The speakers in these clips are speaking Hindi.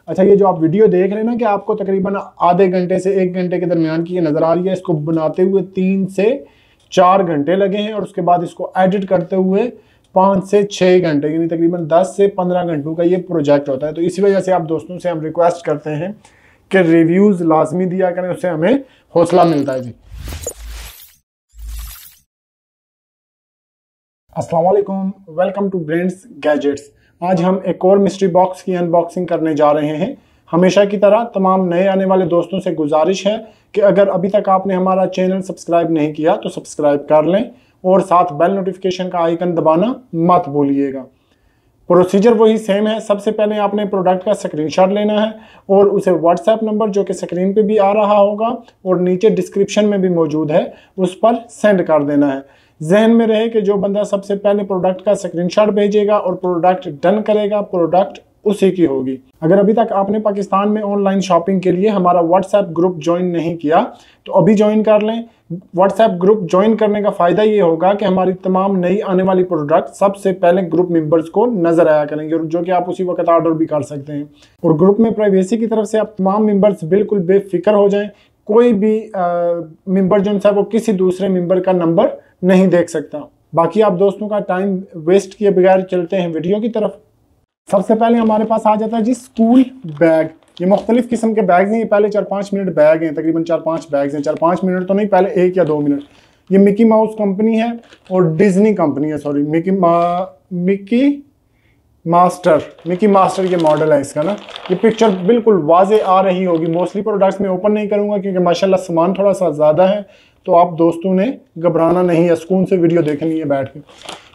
अच्छा, ये जो आप वीडियो देख रहे हैं ना कि आपको तकरीबन आधे घंटे से 1 घंटे के दरमियान की ये नज़र आ रही है, इसको बनाते हुए 3 से 4 घंटे लगे हैं और उसके बाद इसको एडिट करते हुए 5 से 6 घंटे, यानी तकरीबन 10 से 15 घंटों का ये प्रोजेक्ट होता है। तो इसी वजह से आप दोस्तों से हम रिक्वेस्ट करते हैं कि रिव्यूज़ लाजमी दिया करें, उससे हमें हौसला मिलता है जी। अस्सलाम वालेकुम, वेलकम टू ब्रेंड्स गैजेट्स। आज हम एक और मिस्ट्री बॉक्स की अनबॉक्सिंग करने जा रहे हैं। हमेशा की तरह तमाम नए आने वाले दोस्तों से गुजारिश है कि अगर अभी तक आपने हमारा चैनल सब्सक्राइब नहीं किया तो सब्सक्राइब कर लें और साथ बेल नोटिफिकेशन का आइकन दबाना मत भूलिएगा। प्रोसीजर वही सेम है। सबसे पहले आपने प्रोडक्ट का स्क्रीनशॉट लेना है और उसे व्हाट्सएप नंबर जो कि स्क्रीन पे भी आ रहा होगा और नीचे डिस्क्रिप्शन में भी मौजूद है उस पर सेंड कर देना है। जहन में रहे कि जो बंदा सबसे पहले प्रोडक्ट का स्क्रीनशॉट भेजेगा और प्रोडक्ट डन करेगा, प्रोडक्ट उसी की होगी। अगर अभी तक आपने पाकिस्तान में ऑनलाइन शॉपिंग के लिए हमारा व्हाट्सएप ग्रुप ज्वाइन नहीं किया तो अभी ज्वाइन कर लें। व्हाट्सएप ग्रुप ज्वाइन करने का फ़ायदा ये होगा कि हमारी तमाम नई आने वाली प्रोडक्ट सबसे पहले ग्रुप मेंबर्स को नजर आया करेंगे और जो कि आप उसी वक्त ऑर्डर भी कर सकते हैं। और ग्रुप में प्राइवेसी की तरफ से आप तमाम मेंबर्स बिल्कुल बेफिक्र हो जाएं। कोई भी मेंबर जो है वो किसी दूसरे मेंबर का नंबर नहीं देख सकता। बाकी आप दोस्तों का टाइम वेस्ट किए बगैर चलते हैं वीडियो की तरफ। सबसे पहले हमारे पास आ जाता है जी स्कूल बैग। ये मुख्तलिफ किस्म के बैग हैं। ये पहले 4-5 मिनट बैग हैं, तकरीबन 4-5 बैग्स हैं। 4-5 मिनट तो नहीं, पहले 1 या 2 मिनट। ये मिकी माउस कंपनी है और डिज्नी कंपनी है, सॉरी मिकी मास्टर ये मॉडल है इसका ना। ये पिक्चर बिल्कुल वाजे आ रही होगी। मोस्टली प्रोडक्ट्स में ओपन नहीं करूँगा क्योंकि माशाल्लाह सामान थोड़ा सा ज़्यादा है, तो आप दोस्तों ने घबराना नहीं है, सुकून से वीडियो देखनी है बैठ के।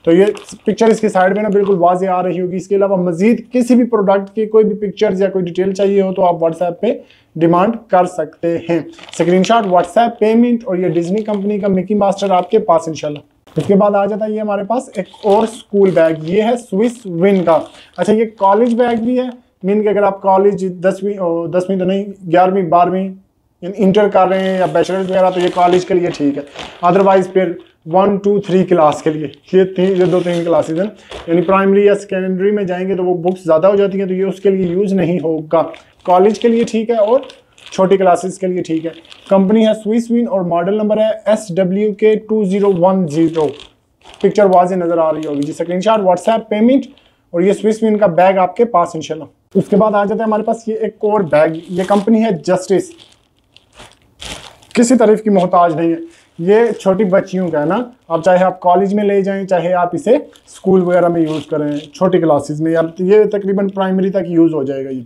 तो ये पिक्चर इसकी साइड में ना बिल्कुल वाजे आ रही होगी। इसके अलावा मजीद किसी भी प्रोडक्ट की कोई भी पिक्चर्स या कोई डिटेल चाहिए हो तो आप व्हाट्सएप पे डिमांड कर सकते हैं। स्क्रीनशॉट, व्हाट्सएप पेमेंट और ये डिज्नी कंपनी का मिकी मास्टर आपके पास इंशाल्लाह। उसके बाद आ जाता है ये हमारे पास एक और स्कूल बैग। ये है स्विस विन का। अच्छा, ये कॉलेज बैग भी है। मीन कि अगर आप कॉलेज 10वीं तो नहीं, 11वीं 12वीं इंटर कर रहे हैं या बैचलर्स वगैरह तो ये कॉलेज के लिए ठीक है। अदरवाइज फिर 1, 2, 3 क्लास के लिए ये 2-3 क्लासेज हैं, यानी प्राइमरी या सेकेंडरी में जाएंगे तो वो बुक्स ज़्यादा हो जाती हैं, तो ये उसके लिए यूज़ नहीं होगा। कॉलेज के लिए ठीक है और छोटी क्लासेस के लिए ठीक है। कंपनी है स्विस विन और मॉडल नंबर है SWK2010। पिक्चर वाज़े नज़र आ रही होगी जी। स्क्रीनशॉट, व्हाट्सएप पेमेंट और ये स्विस विन का बैग आपके पास इंशाल्लाह। उसके बाद आ जाता है हमारे पास ये एक और बैग। ये कंपनी है जस्टिस, किसी तारीफ की मोहताज नहीं है। ये छोटी बच्चियों का है ना। आप चाहे आप कॉलेज में ले जाएं, चाहे आप इसे स्कूल वगैरह में यूज़ करें, छोटी क्लासेस में, या ये तकरीबन प्राइमरी तक यूज़ हो जाएगा ये।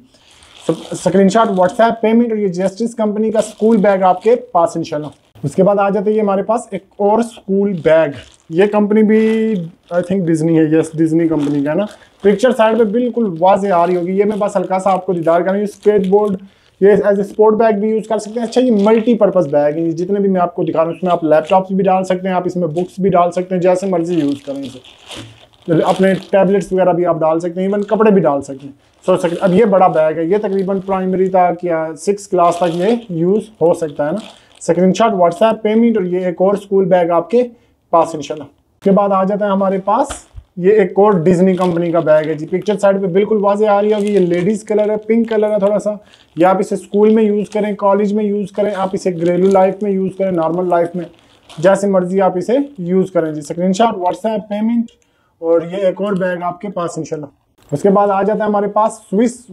स्क्रीनशॉट, व्हाट्सएप पेमेंट और ये जस्टिस कंपनी का स्कूल बैग आपके पास इंशाल्लाह। उसके बाद आ जाते हैं ये हमारे पास एक और स्कूल बैग। ये कंपनी भी आई थिंक डिज्नी है। यस, डिज्नी कंपनी का है ना। पिक्चर साइड पे बिल्कुल वाज़े आ रही होगी। ये मैं बस हल्का सा आपको दीदार करूँगी। स्केट बोर्ड, ये एज ए स्पोर्ट बैग भी यूज़ कर सकते हैं। अच्छा, ये मल्टीपर्पज़ बैग है। जितने भी मैं आपको दिखा रहा हूँ उसमें आप लैपटॉप्स भी डाल सकते हैं, आप इसमें बुक्स भी डाल सकते हैं, जैसे मर्जी यूज़ करें इसे। अपने टैबलेट्स वगैरह भी आप डाल सकते हैं, इवन कपड़े भी डाल सकते हैं। सोच सकते अब ये बड़ा बैग है। ये तकरीबन प्राइमरी तक या 6 क्लास तक ये यूज़ हो सकता है ना। स्क्रीनशॉट, व्हाट्सएप पेमेंट और ये एक और स्कूल बैग आपके पास इंशाल्लाह। उसके बाद आ जाता है हमारे पास ये एक और डिज्नी कंपनी का बैग है जी। पिक्चर साइड पे बिल्कुल वाज़े आ रही होगी। ये लेडीज़ कलर है, पिंक कलर है थोड़ा सा। या आप इसे स्कूल में यूज़ करें, कॉलेज में यूज़ करें, आप इसे घरेलू लाइफ में यूज़ करें, नॉर्मल लाइफ में, जैसे मर्जी आप इसे यूज़ करें जी। स्क्रीनशॉट, व्हाट्सएप पेमेंट और ये एक और बैग आपके पास इंशाल्लाह। उसके बाद आ जाता है हमारे पास स्विस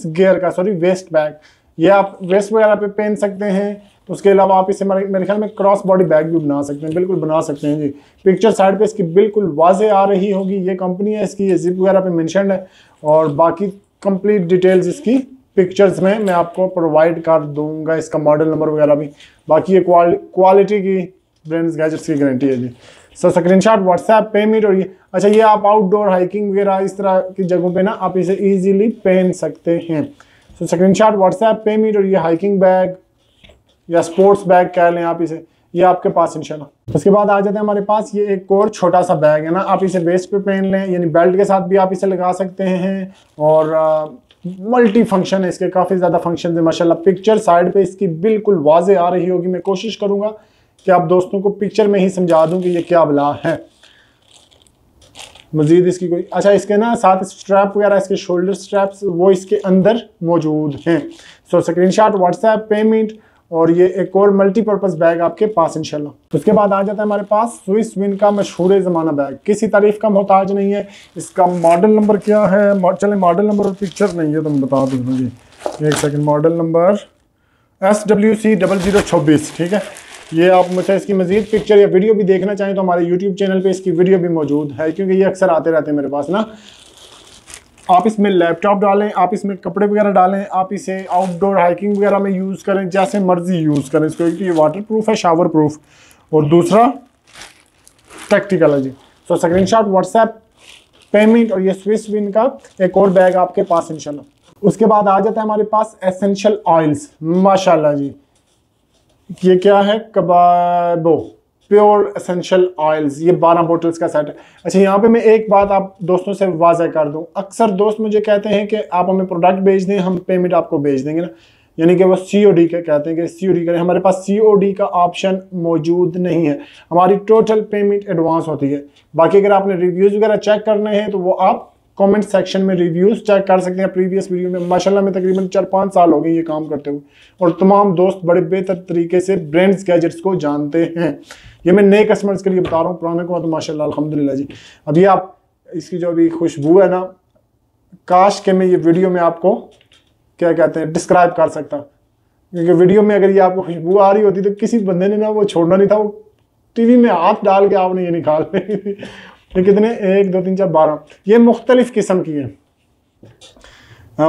गियर का वेस्ट बैग। ये आप वेस्ट वगैरह पे पहन सकते हैं। उसके अलावा आप इसे मेरे ख्याल में क्रॉस बॉडी बैग भी बना सकते हैं, बिल्कुल बना सकते हैं जी। पिक्चर साइड पे इसकी बिल्कुल वाज़े आ रही होगी। ये कंपनी है इसकी, ये जिप वगैरह पे मेंशन है और बाकी कंप्लीट डिटेल्स इसकी पिक्चर्स में मैं आपको प्रोवाइड कर दूंगा, इसका मॉडल नंबर वगैरह भी। बाकी ये क्वालिटी की ब्रेंड्स गैजेट्स की गारंटी है जी। स्क्रीनशॉट, व्हाट्सएप पेमेंट और ये अच्छा, ये आप आउटडोर हाइकिंग वगैरह इस तरह की जगहों पे ना आप इसे ईजीली पहन सकते हैं। स्क्रीनशॉट, व्हाट्सएप पेमेंट और ये हाइकिंग बैग या स्पोर्ट्स बैग कह लें आप इसे, ये आपके पास इंशाल्लाह। उसके बाद आ जाते हैं हमारे पास ये एक और छोटा सा बैग है ना। आप इसे वेस्ट पे पहन लें, यानी बेल्ट के साथ भी आप इसे लगा सकते हैं और मल्टी फंक्शन है इसके, काफ़ी ज़्यादा फंक्शन है माशाल्लाह। पिक्चर साइड पे इसकी बिल्कुल वाज़े आ रही होगी। मैं कोशिश करूँगा कि आप दोस्तों को पिक्चर में ही समझा दूँ कि ये क्या बला है। मजीद इसकी कोई अच्छा इसके ना साथ स्ट्रैप वगैरह इसके शोल्डर स्ट्रैप्स वो इसके अंदर मौजूद हैं। सो स्क्रीनशॉट व्हाट्सएप पेमेंट और ये एक और मल्टीपर्पज़ बैग आपके पास इंशाल्लाह। उसके बाद आ जाता है हमारे पास स्विस विन का मशहूर ज़माना बैग, किसी तारीफ का मोहताज नहीं है। इसका मॉडल नंबर क्या है, चले मॉडल नंबर और पिक्चर नहीं है तो मैं बता दूँ जी, एक सेकंड। मॉडल नंबर SWC 0026, ठीक है। ये आप मुझे इसकी मजीद पिक्चर या वीडियो भी देखना चाहें तो हमारे यूट्यूब चैनल पे इसकी वीडियो भी मौजूद है, क्योंकि ये अक्सर आते रहते हैं मेरे पास ना। आप इसमें लैपटॉप डालें, आप इसमें कपड़े वगैरह डालें, आप इसे आउटडोर हाइकिंग वगैरह में यूज़ करें, जैसे मर्जी यूज़ करें इसको। एक तो ये वाटर प्रूफ है, शावर प्रूफ, और दूसरा प्रैक्टिकल है जी। सो स्क्रीनशॉट व्हाट्सएप पेमेंट और ये स्विस विन का एक और बैग आपके पास इंशाल्लाह। उसके बाद आ जाता है हमारे पास एसेंशियल ऑयल्स, माशाल्लाह जी। ये क्या है, कबाबो प्योर एसेंशियल ऑयल्स, ये 12 बोटल्स का सेट है। अच्छा यहाँ पे मैं एक बात आप दोस्तों से वाज़ह कर दूं, अक्सर दोस्त मुझे कहते हैं कि आप हमें प्रोडक्ट भेज दें, हम पेमेंट आपको भेज देंगे ना, यानी कि वो COD के कहते हैं कि COD करें। हमारे पास COD का ऑप्शन मौजूद नहीं है, हमारी टोटल पेमेंट एडवांस होती है। बाकी अगर आपने रिव्यूज़ वगैरह चेक करने हैं तो वो आप कमेंट सेक्शन में रिव्यूज़ चेक कर सकते हैं। प्रीवियस वीडियो में माशाल्लाह में तकरीबन 4-5 साल हो गए ये काम करते हुए, और तमाम दोस्त बड़े बेहतर तरीके से ब्रांड्स गैजेट्स को जानते हैं। ये मैं नए कस्टमर्स के लिए बता रहा हूँ, पुराने को तो माशाल्लाह अल्हम्दुलिल्लाह जी। अभी आप इसकी जो अभी खुशबू है ना, काश के मैं ये वीडियो में आपको क्या कहते हैं डिस्क्राइब कर सकता, क्योंकि वीडियो में अगर ये आपको खुशबू आ रही होती तो किसी बंदे ने ना वो छोड़ना नहीं था, वो टीवी में हाथ डाल के आपने ये निकाल ये कितने 1 2 3 4 12 ये मुख्तलिफ किस्म की है।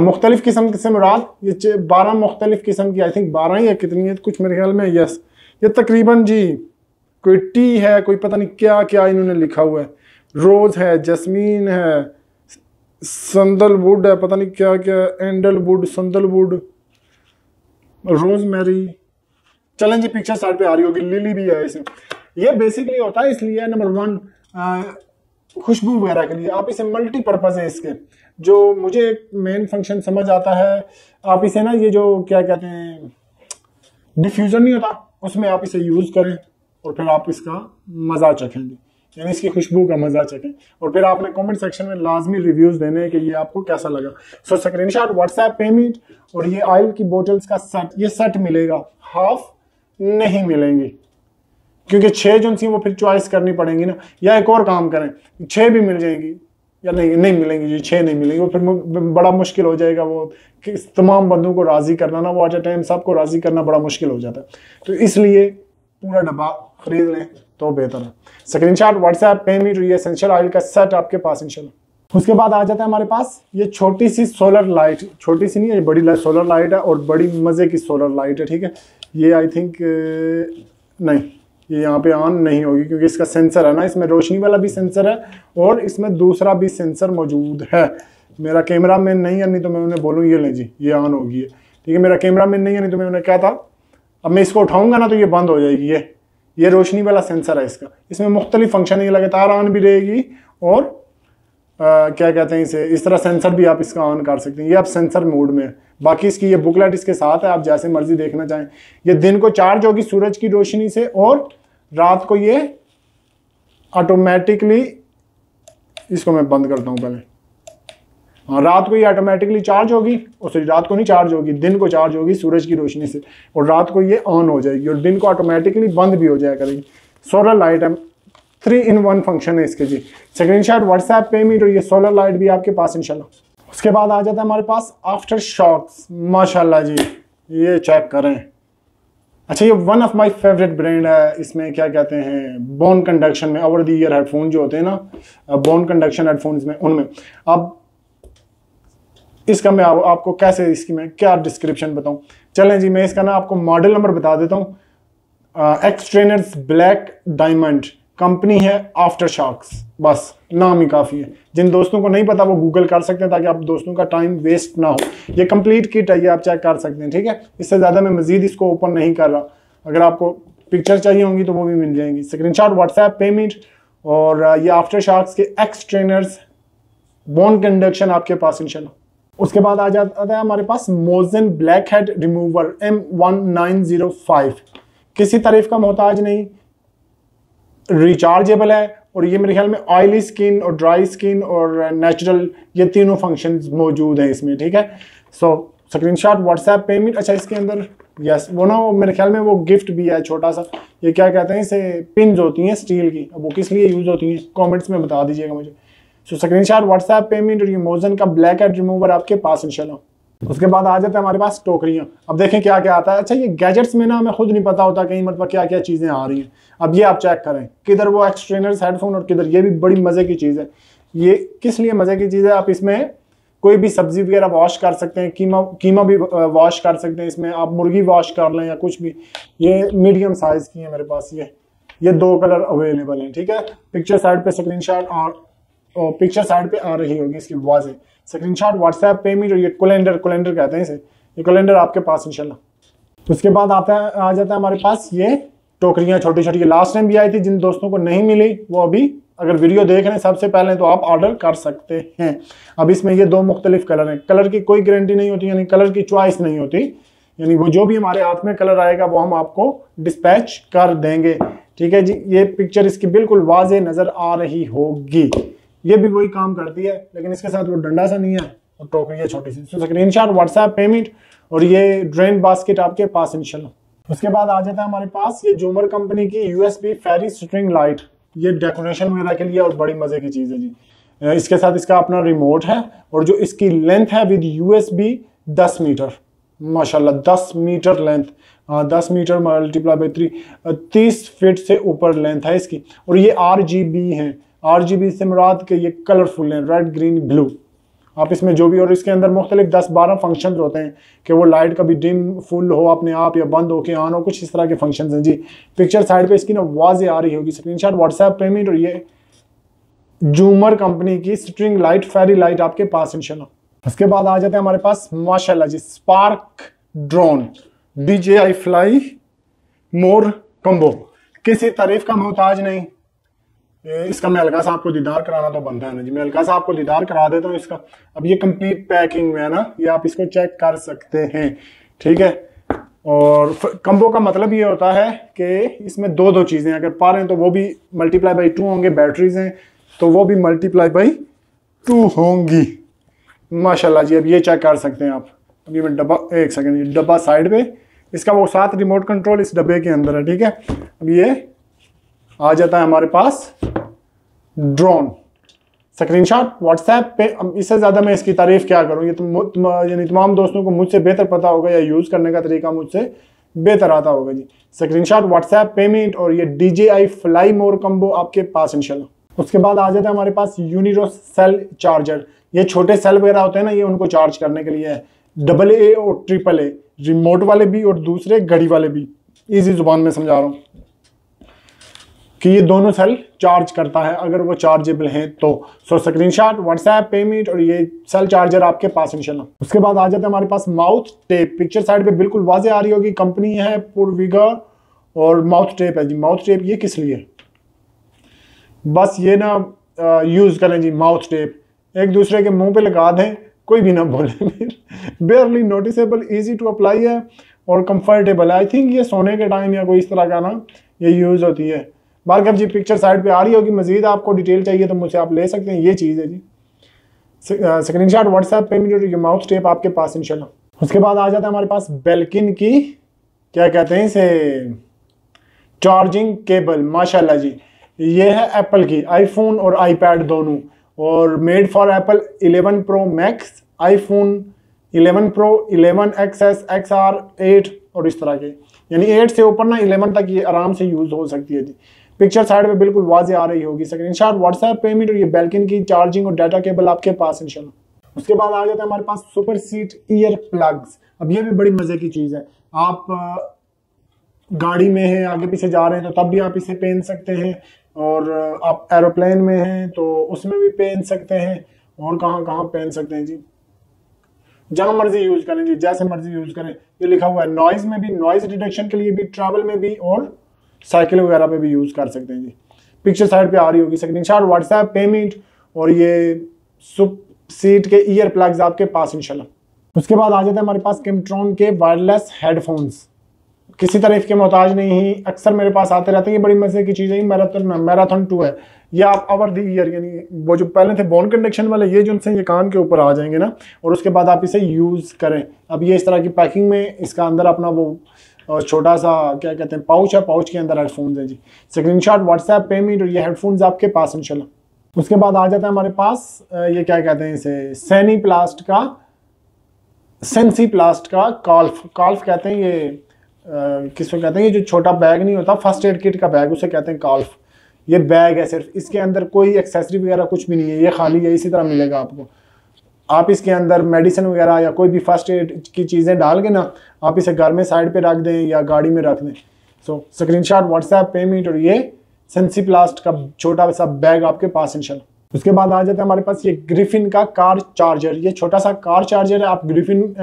मुख्तलिफ किस्म से मुराद ये 12 मुख्तलिफ किस्म की, आई थिंक 12 ही है कितनी है कुछ मेरे ख्याल में, यस ये तकरीबन जी। कोई टी है, कोई पता नहीं क्या क्या इन्होंने लिखा हुआ है, रोज़ है, जस्मीन है, संदलवुड है, पता नहीं क्या क्या, एंडलवुड, संदलवुड, रोजमेरी। चलें जी पिक्चर साइड पे आ रही होगी, लिली भी है इसमें। ये बेसिकली होता है इसलिए नंबर 1 खुशबू वगैरह के लिए, आप इसे मल्टीपर्पज़ है इसके। जो मुझे मेन फंक्शन समझ आता है, आप इसे ना ये जो क्या कहते हैं डिफ्यूज़र नहीं होता, उसमें आप इसे यूज़ करें और फिर आप इसका मज़ा चखेंगे, यानी इसकी खुशबू का मज़ा चखें। और फिर आपने कमेंट सेक्शन में लाजमी रिव्यूज़ देने हैं कि ये आपको कैसा लगा। सो स्क्रीनशॉट व्हाट्सएप पेमेंट और ये ऑयल की बोतल्स का सेट, ये सेट मिलेगा, हाफ नहीं मिलेंगी, क्योंकि 6 जो सी वो फिर चॉइस करनी पड़ेंगी ना। या एक और काम करें, 6 भी मिल जाएंगी या नहीं मिलेंगी जी, 6 नहीं मिलेंगी, वो फिर बड़ा मुश्किल हो जाएगा वो कि तमाम बंदों को राज़ी करना ना, वो एट अ टाइम सबको राज़ी करना बड़ा मुश्किल हो जाता है। तो इसलिए पूरा डब्बा खरीद लें तो बेहतर है। स्क्रीनशॉट व्हाट्सएप पेमेंट और ये एसेंशियल ऑयल का सेट आपके पास इंशाल्लाह। उसके बाद आ जाता है हमारे पास ये छोटी सी सोलर लाइट, छोटी सी नहीं है, ये बड़ी सोलर लाइट है और बड़ी मज़े की सोलर लाइट है, ठीक है। ये आई थिंक नहीं, ये यहाँ पे ऑन नहीं होगी क्योंकि इसका सेंसर है ना, इसमें रोशनी वाला भी सेंसर है और इसमें दूसरा भी सेंसर मौजूद है। मेरा कैमरा मैन नहीं है, नहीं तो मैं उन्हें बोलूँ ये लें जी ये ऑन होगी है, ठीक है। मेरा कैमरा मैन नहीं है, नहीं तो मैं उन्हें कहता अब मैं इसको उठाऊंगा ना तो ये बंद हो जाएगी। ये रोशनी वाला सेंसर है इसका, इसमें मुख्तलिफ फंक्शन है, लगातार ऑन भी रहेगी और क्या कहते हैं इसे, इस तरह सेंसर भी आप इसका ऑन कर सकते हैं। ये आप सेंसर मोड में है। बाकी इसकी ये बुकलेट इसके साथ है, आप जैसे मर्जी देखना चाहें। ये दिन को चार्ज होगी सूरज की रोशनी से और रात को ये ऑटोमेटिकली, इसको मैं बंद करता हूँ पहले, हाँ रात को ये ऑटोमेटिकली चार्ज होगी, और सॉरी रात को नहीं चार्ज होगी, दिन को चार्ज होगी सूरज की रोशनी से और रात को ये ऑन हो जाएगी और दिन को ऑटोमेटिकली बंद भी हो जाया करेगी। सोलर लाइट है, 3 in 1 फंक्शन है इसके जी। स्क्रीनशॉट व्हाट्सएप पेमेंट और ये सोलर लाइट भी आपके पास इंशाल्लाह। उसके बाद आ जाता है हमारे पास आफ्टर शॉक्स, माशाल्लाह जी ये चेक करें। अच्छा ये one of my favourite brand है, इसमें क्या कहते हैं बोन कंडक्शन में ओवर द ईयर हेडफोन जो होते हैं ना, बोन कंडक्शन हेडफोन्स में, उनमें अब इसका मैं आपको कैसे इसकी मैं क्या डिस्क्रिप्शन बताऊं। चलें जी मैं इसका ना आपको मॉडल नंबर बता देता हूँ। एक्सट्रेनर्स ब्लैक डायमंड कंपनी है, आफ्टर शॉक्स, बस नाम ही काफ़ी है। जिन दोस्तों को नहीं पता वो गूगल कर सकते हैं ताकि आप दोस्तों का टाइम वेस्ट ना हो। ये कंप्लीट किट है, ये आप चेक कर सकते हैं, ठीक है। इससे ज़्यादा मैं मजीद इसको ओपन नहीं कर रहा, अगर आपको पिक्चर चाहिए होंगी तो वो भी मिल जाएंगी। स्क्रीनशॉट व्हाट्सएप पेमेंट और ये आफ्टर शॉक्स के एक्सट्रेनर्स बोन कंडक्शन आपके पास इंशाल्लाह। उसके बाद आ जाता है हमारे पास मोजन ब्लैक हेड रिमूवर M1905, किसी तारीफ का मोहताज नहीं, रिचार्जेबल है, और ये मेरे ख्याल में ऑयली स्किन और ड्राई स्किन और नेचुरल, ये तीनों फंक्शंस मौजूद हैं इसमें, ठीक है। सो स्क्रीनशॉट व्हाट्सएप पेमेंट, अच्छा इसके अंदर यस वो ना मेरे ख्याल में वो गिफ्ट भी है छोटा सा, ये क्या कहते हैं इसे, पिन्स होती हैं स्टील की, अब वो किस लिए यूज़ होती हैं कमेंट्स में बता दीजिएगा मुझे। सो स्क्रीनशॉट व्हाट्सएप पेमेंट और ये मोजन का ब्लैक हेड रिमूवर आपके पास इंशाल्लाह। उसके बाद आ जाता है हमारे पास टोकरियाँ। अब देखें क्या क्या आता है। अच्छा ये गैजेट्स में ना हमें खुद नहीं पता होता कहीं मतलब क्या क्या चीज़ें आ रही हैं। अब ये आप चेक करें, किधर वो एक्सट्रेनर्स हेडफोन और किधर, ये भी बड़ी मज़े की चीज़ है। ये किस लिए मज़े की चीज़ है, आप इसमें कोई भी सब्जी वगैरह वॉश कर सकते हैं, कीमा भी वॉश कर सकते हैं, इसमें आप मुर्गी वॉश कर लें या कुछ भी। ये मीडियम साइज़ की है मेरे पास, ये 2 कलर अवेलेबल हैं, ठीक है। पिक्चर साइड पे स्क्रीनशॉट और पिक्चर साइड पे आ रही होगी इसकी वाज़ेह स्क्रीनशॉट व्हाट्सएप पेमेंट, और ये कैलेंडर कहते हैं इसे, ये कैलेंडर आपके पास इंशाल्लाह। उसके बाद आ जाता है हमारे पास ये टोकरियाँ छोटी छोटी, लास्ट टाइम भी आई थी, जिन दोस्तों को नहीं मिली वो अभी अगर वीडियो देख रहे हैं सबसे पहले तो आप ऑर्डर कर सकते हैं। अब इसमें ये 2 मुख्तलिफ कलर हैं, कलर की कोई गारंटी नहीं होती, यानी कलर की चॉइस नहीं होती, यानी वो जो भी हमारे हाथ में कलर आएगा वो हम आपको डिस्पैच कर देंगे, ठीक है जी। ये पिक्चर इसकी बिल्कुल वाज़ेह नज़र आ रही होगी, ये भी वही काम करती है, लेकिन इसके साथ वो डंडा सा नहीं है और टोकरी छोटी सी। तो स्क्रीनशॉट व्हाट्सएप पेमेंट और ये ड्रेन बास्केट आपके पास इंशाल्लाह। उसके बाद आ जाता है हमारे पास ये जूमर कंपनी की यूएसबी फेरी स्ट्रिंग लाइट, ये डेकोरेशन वगैरह के लिए और बड़ी मजे की चीज है जी। इसके साथ इसका अपना रिमोट है और जो इसकी लेंथ है विद यूएसबी 10 मीटर, माशाल्लाह 10 meter length, 10 meter multiply by 3, 30 feet से ऊपर लेंथ है इसकी। और ये RGB है, RGB से मुराद के ये कलरफुल हैं, रेड ग्रीन ब्लू। आप इसमें जो भी, और इसके अंदर मुख्तलिफ 10-12 फंक्शन होते हैं कि वो लाइट कभी डिम फुल हो अपने आप या बंद हो के ऑन हो, कुछ इस तरह के फंक्शन हैं जी। पिक्चर साइड पे इसकी ना वाज़ेह आ रही होगी स्क्रीनशॉट व्हाट्सएप पेमेंट, और ये जूमर कंपनी की स्ट्रिंग लाइट फेरी लाइट आपके पास इंशाल्लाह। उसके बाद आ जाते हैं हमारे पास माशाल्लाह जी spark drone DJI fly more combo, किसी तारीफ का मोहताज नहीं। इसका मैं हल्का सा आपको दीदार कराना तो बनता है ना जी, मैं हल्का सा आपको दीदार करा देता हूँ इसका। अब ये कंप्लीट पैकिंग में है ना, ये आप इसको चेक कर सकते हैं, ठीक है। और कम्बो का मतलब ये होता है कि इसमें 2 चीज़ें अगर पा रहे हैं तो वो भी मल्टीप्लाई बाई 2 होंगे, बैटरीज हैं तो वो भी मल्टीप्लाई बाई 2 होंगी माशाल्लाह जी। अब ये चेक कर सकते हैं आप। अब ये मैं डब्बा, एक सेकेंड, ये डब्बा साइड पे, इसका वो साथ रिमोट कंट्रोल इस डब्बे के अंदर है, ठीक है। अब ये आ जाता है हमारे पास ड्रोन स्क्रीनशॉट व्हाट्सएप पे। इससे ज़्यादा मैं इसकी तारीफ क्या करूँ, ये यानी तमाम दोस्तों को मुझसे बेहतर पता होगा या यूज़ करने का तरीका मुझसे बेहतर आता होगा जी। स्क्रीनशॉट व्हाट्सएप पेमेंट और ये DJI फ्लाई मोर कम्बो आपके पास इंशाल्लाह। उसके बाद आ जाता है हमारे पास यूनिरो सेल चार्जर, ये छोटे सेल वगैरह होते हैं ना, ये उनको चार्ज करने के लिए है, AA और AAA, रिमोट वाले भी और दूसरे घड़ी वाले भी। इजी जुबान में समझा रहा हूँ कि ये दोनों सेल चार्ज करता है अगर वो चार्जेबल हैं तो। सो स्क्रीनशॉट व्हाट्सएप पेमेंट और ये सेल चार्जर आपके पास इंशाल्लाह। उसके बाद आ जाता है हमारे पास माउथ टेप, पिक्चर साइड पे बिल्कुल वाज़ेह आ रही होगी, कंपनी है पूर्विगा और माउथ टेप है जी। माउथ टेप ये किस लिए, बस ये ना यूज़ करें जी माउथ टेप, एक दूसरे के मुंह पे लगा दें, कोई भी ना बोले। Barely noticeable, easy to apply है और कंफर्टेबल है। आई थिंक ये सोने के टाइम या कोई इस तरह का ना ये यूज़ होती है। बाकी जी पिक्चर साइड पे आ रही होगी, मजीद आपको डिटेल चाहिए तो मुझसे आप ले सकते हैं, ये चीज़ है जी। स्क्रीनशॉट व्हाट्सएप पेमेंट, ये माउथ टेप आपके पास इंशाल्लाह। उसके बाद आ जाता है हमारे पास बेल्किन की, क्या कहते हैं इसे, चार्जिंग केबल, माशाल्लाह जी। ये है एप्पल की, आईफोन और आईपैड दोनों, और made for Apple 11 pro max, iPhone 11 pro, 11 XS, XR, 8 और इस तरह के, यानी 8 से ऊपर ना 11 तक ये आराम से यूज़ हो सकती है जी। पिक्चर साइड पे बिल्कुल वाज़ेह आ रही होगी। स्क्रीनशॉट व्हाट्सएप पेमेंट और ये बेल्किन की चार्जिंग और डाटा केबल आपके पास इंशाल्लाह। उसके बाद आ जाता है हमारे पास सुपर सीट ईयर प्लग्स। अब ये भी बड़ी मज़े की चीज़ है, आप गाड़ी में हैं, आगे पीछे जा रहे हैं तो तब भी आप इसे पहन सकते हैं, और आप एरोप्लेन में हैं तो उसमें भी पहन सकते हैं, और कहाँ कहाँ पहन सकते हैं जी, जहाँ मर्जी यूज़ करें जी, जैसे मर्जी यूज़ करें। ये लिखा हुआ है नॉइज़ में भी, नॉइज़ रिडक्शन के लिए भी, ट्रैवल में भी, और साइकिल वगैरह पे भी यूज़ कर सकते हैं जी। पिक्चर साइड पे आ रही होगी। स्क्रीनशॉट व्हाट्सएप पेमेंट और ये सुप सीट के ईयर प्लग्स आपके पास इंशाल्लाह। उसके बाद आ जाता है हमारे पास केमट्रॉन के वायरलेस हेडफोन्स, किसी तारीफ के मोहताज नहीं ही, अक्सर मेरे पास आते रहते हैं। ये बड़ी मजे की चीज़ है। मैराथन 2 है, ये आप ओवर द ईयर, यानी वो जो पहले थे बोन कंडक्शन वाले, ये जो उनसे ये कान के ऊपर आ जाएंगे ना, और उसके बाद आप इसे यूज़ करें। अब ये इस तरह की पैकिंग में, इसका अंदर अपना वो छोटा सा क्या कहते हैं पाउच है, पाउच के अंदर हेडफोन्स है जी। स्क्रीनशॉट व्हाट्सएप पेमेंट, और ये हेडफोन्स आपके पास इंशाल्लाह। उसके बाद आ जाता है हमारे पास ये क्या कहते हैं इसे, सेंसीप्लास्ट का काल्फ कहते हैं। ये किसको कहते हैं, ये जो छोटा बैग नहीं होता फर्स्ट एड किट का बैग, उसे कहते हैं काल्फ। ये बैग है सिर्फ, इसके अंदर कोई एक्सेसरी वगैरह कुछ भी नहीं है, ये खाली है, इसी तरह मिलेगा आपको। आप इसके अंदर मेडिसिन वगैरह या कोई भी फर्स्ट एड की चीज़ें डाल के ना, आप इसे घर में साइड पे रख दें या गाड़ी में रख दें। सो स्क्रीनशॉट व्हाट्सएप पेमेंट, और ये सेंसीप्लास्ट का छोटा सा बैग आपके पास इंशाल्लाह। उसके बाद आ जाता है हमारे पास ये ग्रिफिन का कार चार्जर। ये छोटा सा कार चार्जर है, आप ग्रिफिन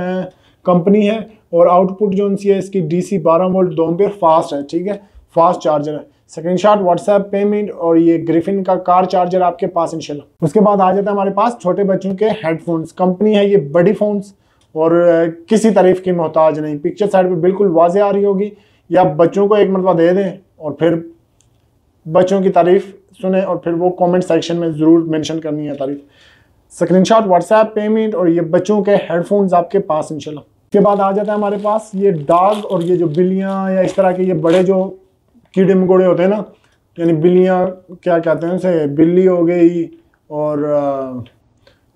कंपनी है, और आउटपुट जो है इसकी DC 12 वोल्ट 2 एम्पीयर फास्ट है, ठीक है, फास्ट चार्जर है। स्क्रीनशॉट व्हाट्सएप पेमेंट, और ये ग्रिफिन का कार चार्जर आपके पास इंशाल्लाह। उसके बाद आ जाता है हमारे पास छोटे बच्चों के हेडफोन्स। कंपनी है ये बड़ी फोन्स, और किसी तारीफ की मोहताज नहीं। पिक्चर साइड पे बिल्कुल वाज़ेह आ रही होगी, या बच्चों को एक मरतबा दे दें और फिर बच्चों की तारीफ सुने, और फिर वो कमेंट सेक्शन में ज़रूर मेंशन करनी है तारीफ। स्क्रीनशॉट व्हाट्सएप पेमेंट, और ये बच्चों के हेडफोन्स आपके पास इंशाल्लाह। उसके बाद आ जाता है हमारे पास ये डॉग, और ये जो बिल्लियाँ या इस तरह के ये बड़े जो कीड़े मकोड़े होते हैं ना, यानी बिल्लियाँ क्या कहते हैं उसे, बिल्ली हो गई और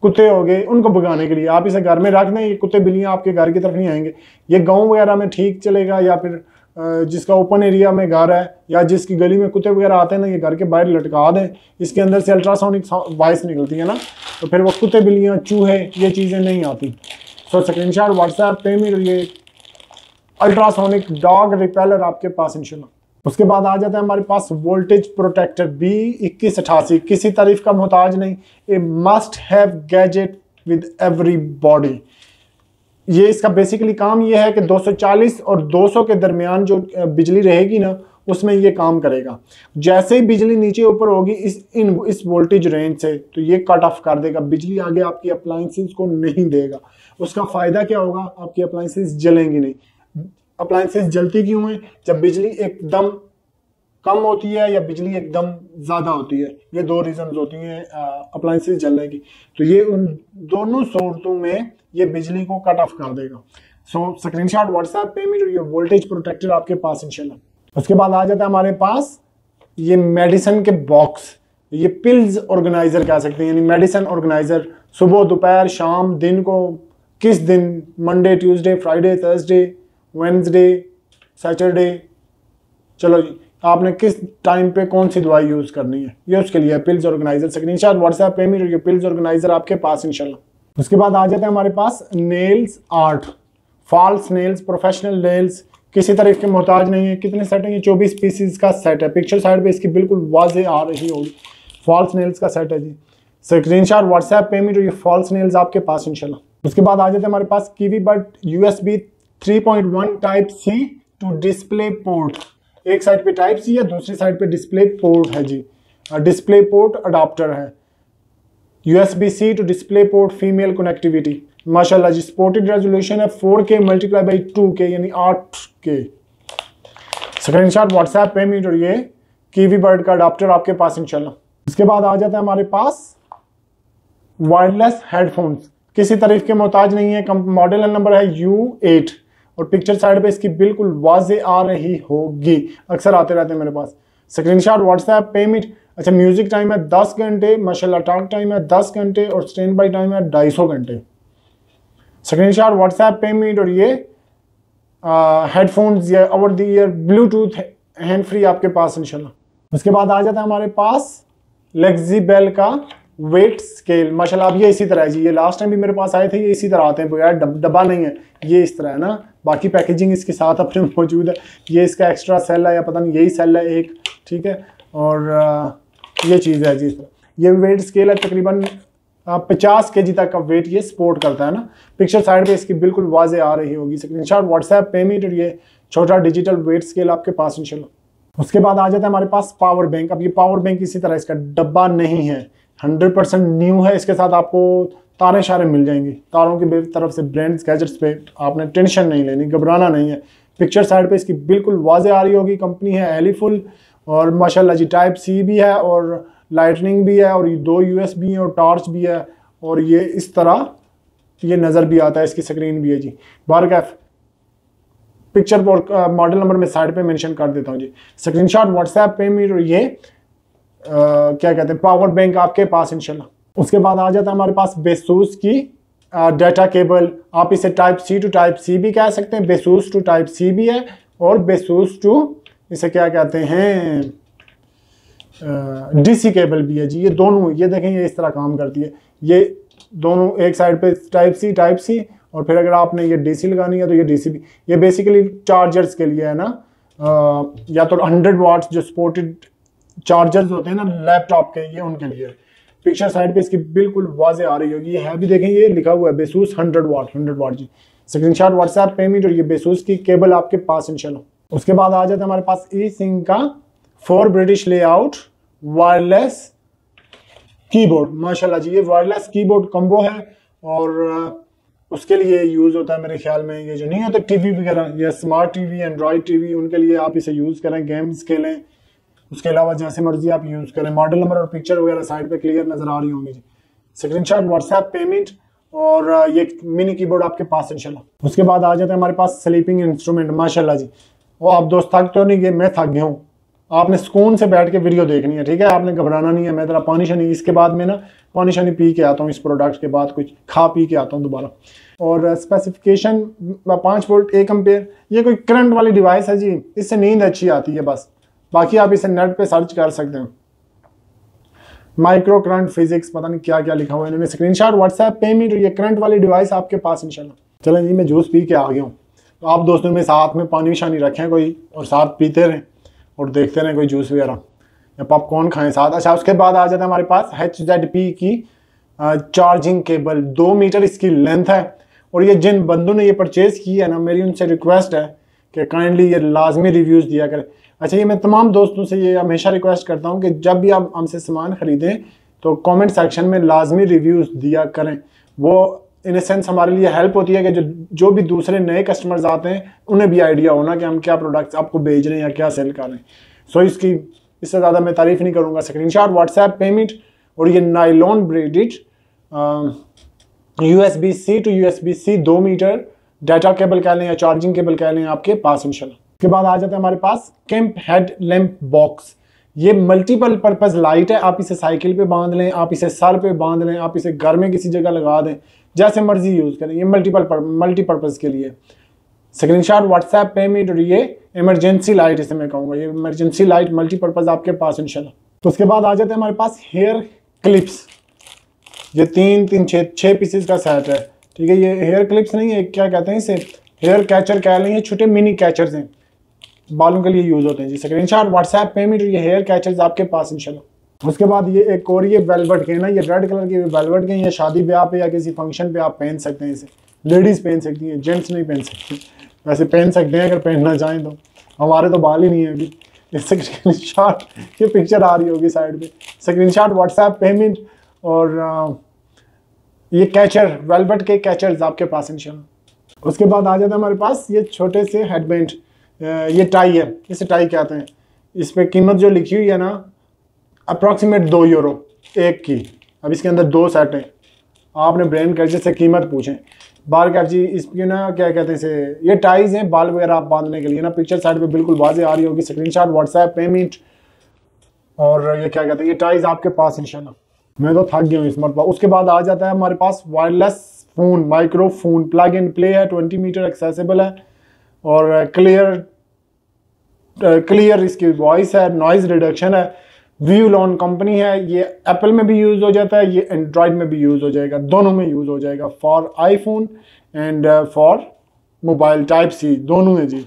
कुत्ते हो गए, उनको भगाने के लिए आप इसे घर में रख दें। ये कुत्ते बिल्लियाँ आपके घर की तरफ नहीं आएंगे। ये गाँव वगैरह में ठीक चलेगा, या फिर जिसका ओपन एरिया में घर है या जिसकी गली में कुत्ते वगैरह आते हैं ना, ये घर के बाहर लटका दें। इसके अंदर से अल्ट्रासोनिक वॉइस निकलती है ना, तो फिर वो कुत्ते बिल्लियाँ चूहे ये चीज़ें नहीं आती। सो स्क्रीनशॉट व्हाट्सएप पेमेंट, ये अल्ट्रासोनिक डॉग रिपेलर आपके पास इंशाल्लाह। उसके बाद आ जाता है हमारे पास वोल्टेज प्रोटेक्टर B2188। किसी तारीफ का मोहताज नहीं, a must have gadget with everybody. ये इसका बेसिकली काम ये है कि 240 और 200 के दरमियान जो बिजली रहेगी ना, उसमें ये काम करेगा। जैसे ही बिजली नीचे ऊपर होगी इस वोल्टेज रेंज से, तो ये कट ऑफ कर देगा बिजली, आगे आपकी अप्लायंसेस को नहीं देगा। उसका फ़ायदा क्या होगा, आपकी अप्लायंसेस जलेंगी नहीं। अप्लायंसेस जलती क्यों है, जब बिजली एकदम कम होती है या बिजली एकदम ज़्यादा होती है, ये दो रीजन होती हैं अप्लायंसेस जलने की। तो ये उन दोनों सूरतों में ये बिजली को कट ऑफ कर देगा। सो स्क्रीनशॉट व्हाट्सएप पेमेंट, और ये वोल्टेज प्रोटेक्टर आपके पास इंशाल्लाह। उसके बाद आ जाता है हमारे पास ये मेडिसिन के बॉक्स। ये पिल्स ऑर्गेनाइजर कह सकते हैं, यानी मेडिसिन ऑर्गेनाइजर। सुबह दोपहर शाम दिन को, किस दिन, Monday Tuesday Friday Thursday Wednesday Saturday, चलो जी आपने किस टाइम पे कौन सी दवाई यूज़ करनी है, ये उसके लिए pills organiser. Screenshot WhatsApp payment, और ये पिल्स ऑर्गेनाइजर आपके पास इंशाल्लाह। उसके बाद आ जाता है हमारे पास nails art, false nails, professional nails, किसी तरह के मोहताज नहीं है। कितने सेट हैं, ये 24 पीसीज का सेट है। पिक्चर साइड पे इसकी बिल्कुल वाज़ेह आ रही होगी, फॉल्स नेल्स का सेट है जी। स्क्रीनशॉट व्हाट्सएप पेमेंट, और ये फॉल्स नेल्स आपके पास इंशाल्लाह। उसके बाद आ जाते हैं हमारे पास Kiwi bud USB 3.1 type C to display port. एक साइड पे टाइप C है, दूसरी साइड पे डिस्प्ले पोर्ट है जी। डिस्प्ले पोर्ट अडाप्टर है। USB-C to display port female connectivity, माशाल्लाह जी। सपोर्टेड रेजोल्यूशन है 4K मल्टीप्लाई बाई 2K यानी 8K। स्क्रीनशॉट व्हाट्सएप पेमेंट, और ये कीवी बर्ड का अडाप्टर आपके पास इंशाल्लाह। उसके बाद आ जाता है हमारे पास वायरलेस हेडफोन्स। किसी तारीफ के मोहताज नहीं है। मॉडल नंबर है U8, और पिक्चर साइड पे इसकी बिल्कुल वाज़ेह आ रही होगी, अक्सर आते रहते हैं मेरे पास। Screenshot WhatsApp payment. अच्छा, म्यूजिक टाइम है 10 घंटे, माशाल्लाह टॉक टाइम है 10 घंटे, और स्टैंड बाई टाइम है 250 घंटे। स्क्रीनशॉट व्हाट्सएप पेमेंट, और ये हेडफोन्स या over the year Bluetooth hand free आपके पास इंशाल्लाह। उसके बाद आ जाता है हमारे पास लेक्सीबेल का वेट स्केल। माशाल्लाह अब ये इसी तरह है जी, ये लास्ट टाइम भी मेरे पास आए थे, ये इसी तरह आते हैं, बगैर डब्बा नहीं है, ये इस तरह है ना। बाकी पैकेजिंग इसके साथ अपने मौजूद है। ये इसका एक्स्ट्रा सेल है या पता नहीं यही सेल है एक, ठीक है। और ये चीज़ है जी इस तरह। ये वेट स्केल है, तकरीबन 50 kg तक का वेट ये सपोर्ट करता है ना। पिक्चर साइड पे इसकी बिल्कुल वाज़ेह आ रही होगी। स्क्रीनशॉट व्हाट्सएप पेमेंट, और ये छोटा डिजिटल वेट स्केल आपके पास इंशाल्लाह। उसके बाद आ जाता है हमारे पास पावर बैंक। अब ये पावर बैंक इसी तरह, इसका डब्बा नहीं है, 100% न्यू है। इसके साथ आपको तारे शारे मिल जाएंगी, तारों की तरफ से ब्रांड्स गैजेट्स पे आपने टेंशन नहीं लेनी, घबराना नहीं है। पिक्चर साइड पे इसकी बिल्कुल वाज़ेह आ रही होगी। कंपनी है एलीफुल और माशाल्लाह जी टाइप सी भी है और लाइटनिंग भी है और ये 2 USB हैं और टॉर्च भी है और ये इस तरह ये नज़र भी आता है, इसकी स्क्रीन भी है जी। बारकैफ पिक्चर और मॉडल नंबर में साइड पे मेंशन कर देता हूँ जी। स्क्रीनशॉट व्हाट्सएप पेमेंट और ये क्या कहते हैं पावर बैंक आपके पास इंशाल्लाह। उसके बाद आ जाता है हमारे पास बेसूस की डाटा केबल। आप इसे type C to type C भी कह सकते हैं, बेसूस टू टाइप सी भी है और बेसूस टू इसे क्या कहते हैं DC केबल भी है जी। ये दोनों ये देखें ये इस तरह काम करती है। ये दोनों एक साइड पे टाइप सी और फिर अगर आपने ये DC लगानी है तो ये DC भी। ये बेसिकली चार्जर्स के लिए है ना, या तो 100 वाट्स जो सपोर्टेड चार्जर्स होते हैं ना लैपटॉप के, ये उनके लिए। पिक्चर साइड पे इसकी बिल्कुल वाज़ेह आ रही होगी। ये है भी देखें ये लिखा हुआ है बेसूस 100 वाट जी। स्क्रीनशॉट व्हाट्सएप पेमेंट और ये बेसूस की केबल आपके पास इंशाल्लाह। उसके बाद आ जाता है हमारे पास ई-सिंक का 4 ब्रिटिश लेआउट वायरलेस कीबोर्ड। माशाल्लाह जी ये वायरलेस कीबोर्ड कम्बो है और उसके लिए यूज़ होता है मेरे ख्याल में। ये जो नहीं होता टीवी वगैरह या स्मार्ट टीवी एंड्रॉयड टीवी उनके लिए आप इसे यूज़ करें, गेम्स खेलें। उसके अलावा जैसे मर्जी आप यूज़ करें। मॉडल नंबर और पिक्चर वगैरह साइड पे क्लियर नजर आ रही होंगी जी। स्क्रीनशॉट व्हाट्सएप पेमेंट और ये मिनी कीबोर्ड आपके पास इंशाल्लाह। उसके बाद आ जाता है हमारे पास स्लीपिंग इंस्ट्रूमेंट। माशाल्लाह जी वो आप दोस्त थक तो नहीं गए, मैं थक गया हूँ। आपने सुकून से बैठ के वीडियो देखनी है, ठीक है, आपने घबराना नहीं है। मैं जरा पानी शानी इसके बाद में ना पानी शानी पी के आता हूँ, इस प्रोडक्ट के बाद कुछ खा पी के आता हूँ दोबारा। और स्पेसिफिकेशन 5 वोल्ट 1 एम्पेयर। ये कोई करंट वाली डिवाइस है जी, इससे नींद अच्छी आती है बस। बाकी आप इसे नेट पे सर्च कर सकते हैं। माइक्रो करंट फिजिक्स पता नहीं क्या क्या लिखा हुआ है इन्होंने। स्क्रीनशॉट व्हाट्सएप पेमेंट और ये करंट वाली डिवाइस आपके पास इंशाल्लाह। चलें जी मैं जूस पी के आ गया हूँ, तो आप दोस्तों में साथ में पानी शानी रखें कोई और साथ पीते रहें और देखते रहें कोई जूस वगैरह या पॉपकॉर्न खाएं साथ। अच्छा उसके बाद आ जाता है हमारे पास HZP की चार्जिंग केबल। 2 मीटर इसकी लेंथ है और ये जिन बंदों ने ये परचेज़ की है ना, मेरी उनसे रिक्वेस्ट है कि काइंडली ये लाजमी रिव्यूज़ दिया करें। अच्छा ये मैं तमाम दोस्तों से ये हमेशा रिक्वेस्ट करता हूँ कि जब भी आप हमसे सामान ख़रीदें तो कमेंट सेक्शन में लाजमी रिव्यूज़ दिया करें। वो इन ए सेंस हमारे लिए हेल्प होती है कि जो भी दूसरे नए कस्टमर्स आते हैं उन्हें भी आइडिया होना कि हम क्या प्रोडक्ट्स आपको भेज रहे हैं या क्या सेल कर रहे हैं। सो इसकी इससे ज़्यादा मैं तारीफ़ नहीं करूँगा। स्क्रीनशॉट व्हाट्सएप पेमेंट और ये nylon braided USB-C to USB-C 2 meter data cable कह लें या चार्जिंग केबल कह लें आपके पास इंशाल्लाह। उसके बाद आ जाता है हमारे पास कैंप हेड लैंप बॉक्स। ये मल्टीपल पर्पज़ लाइट है। आप इसे साइकिल पे बांध लें, आप इसे सर पे बांध लें, आप इसे घर में किसी जगह लगा दें, जैसे मर्जी यूज़ करें। ये मल्टीपर्पज़ के लिए। स्क्रीनशॉट व्हाट्सएप पेमेंट और ये इमरजेंसी लाइट इसे मैं कहूँगा, ये इमरजेंसी लाइट मल्टीपर्पज़ आपके पास इंशाल्लाह। तो उसके बाद आ जाते हैं हमारे पास हेयर क्लिप्स। ये 6 पीसेस का सेट है, ठीक है। ये हेयर क्लिप्स नहीं है, क्या कहते हैं इसे, हेयर कैचर कह लें। ये छोटे मिनी कैचर्स हैं, बालों के लिए यूज़ होते हैं जी। स्क्रीनशॉट व्हाट्सएप पेमेंट और ये हेयर कैचर्स आपके पास इंशाल्लाह। उसके बाद ये एक और ये वेलवेट के ना, ये रेड कलर के वेलवेट के, ये शादी ब्याह पे या किसी फंक्शन पे आप पहन सकते हैं इसे। लेडीज़ पहन सकती हैं, जेंट्स नहीं पहन सकते। वैसे पहन सकते हैं अगर पहनना चाहें तो, हमारे तो बाल ही नहीं है अभी। स्क्रीनशॉट ये पिक्चर आ रही होगी साइड पे। स्क्रीनशॉट व्हाट्सएप पेमेंट और ये कैचर वेलवेट के कैचर्स आपके पास इंशाल्लाह। उसके बाद आ जाता है हमारे पास ये छोटे से हेडबैंड। ये टाई है, इसे टाई कहते हैं। इस पर कीमत जो लिखी हुई है ना अप्रॉक्सीमेट 2 यूरो एक की। अब इसके अंदर 2 सेट हैं, आपने ब्रांड कैचर से कीमत पूछें। बाल कैप जी इसकी ना क्या कहते हैं इसे, ये टाइज हैं बाल वगैरह आप बांधने के लिए ना। पिक्चर साइड पे बिल्कुल वाज़ेह आ रही होगी। स्क्रीनशॉट व्हाट्सएप पेमेंट और ये क्या कहते हैं ये टाइज आपके पास इंशाल्लाह। मैं तो थक गया हूँ इस मरतबा। उसके बाद आ जाता है हमारे पास wireless phone, microphone, plug and play है, 20 मीटर एक्सेसिबल है और क्लियर इसकी वॉइस है, नॉइज़ रिडक्शन है। व्यूलॉन कंपनी है। ये एप्पल में भी यूज़ हो जाता है, ये एंड्रॉयड में भी यूज़ हो जाएगा, दोनों में यूज़ हो जाएगा, for iPhone and for mobile type C दोनों है जी।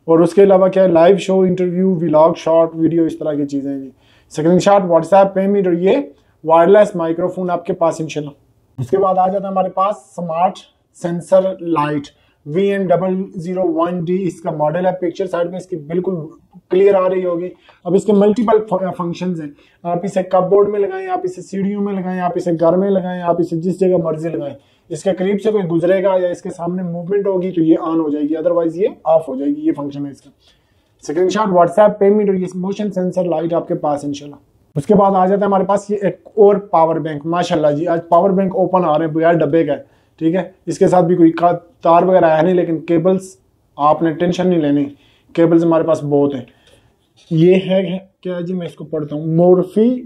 और उसके अलावा क्या है, live show, interview, vlog, short video, इस तरह की चीज़ें जी। स्क्रीनशॉट व्हाट्सएप पेमेंट और ये वायरलेस माइक्रोफोन आपके पास इंशाल्लाह। उसके बाद आ जाता है हमारे पास स्मार्ट सेंसर लाइट VN001D इसका मॉडल है। पिक्चर साइड में इसकी बिल्कुल क्लियर आ रही होगी। अब इसके मल्टीपल फंक्शंस हैं। आप इसे कपबोर्ड में लगाएं, आप इसे सीढ़ियों में लगाएं, आप इसे घर में लगाएं, आप इसे जिस जगह मर्जी लगाएं। इसके करीब से कोई गुजरेगा या इसके सामने मूवमेंट होगी तो ये ऑन हो जाएगी, अदरवाइज ये ऑफ हो जाएगी। ये फंक्शन है इसका। स्क्रीनशॉट, व्हाट्सएप पेमेंट और ये मोशन सेंसर लाइट आपके पास इंशाल्लाह। उसके बाद आ जाता है हमारे पास ये एक और पावर बैंक। माशाल्लाह जी, आज पावर बैंक ओपन आ रहे हैं बगैर डब्बे का। ठीक है, इसके साथ भी कोई तार वगैरह है नहीं, लेकिन केबल्स आपने टेंशन नहीं लेनी, केबल्स हमारे पास बहुत हैं। ये है क्या जी, मैं इसको पढ़ता हूँ,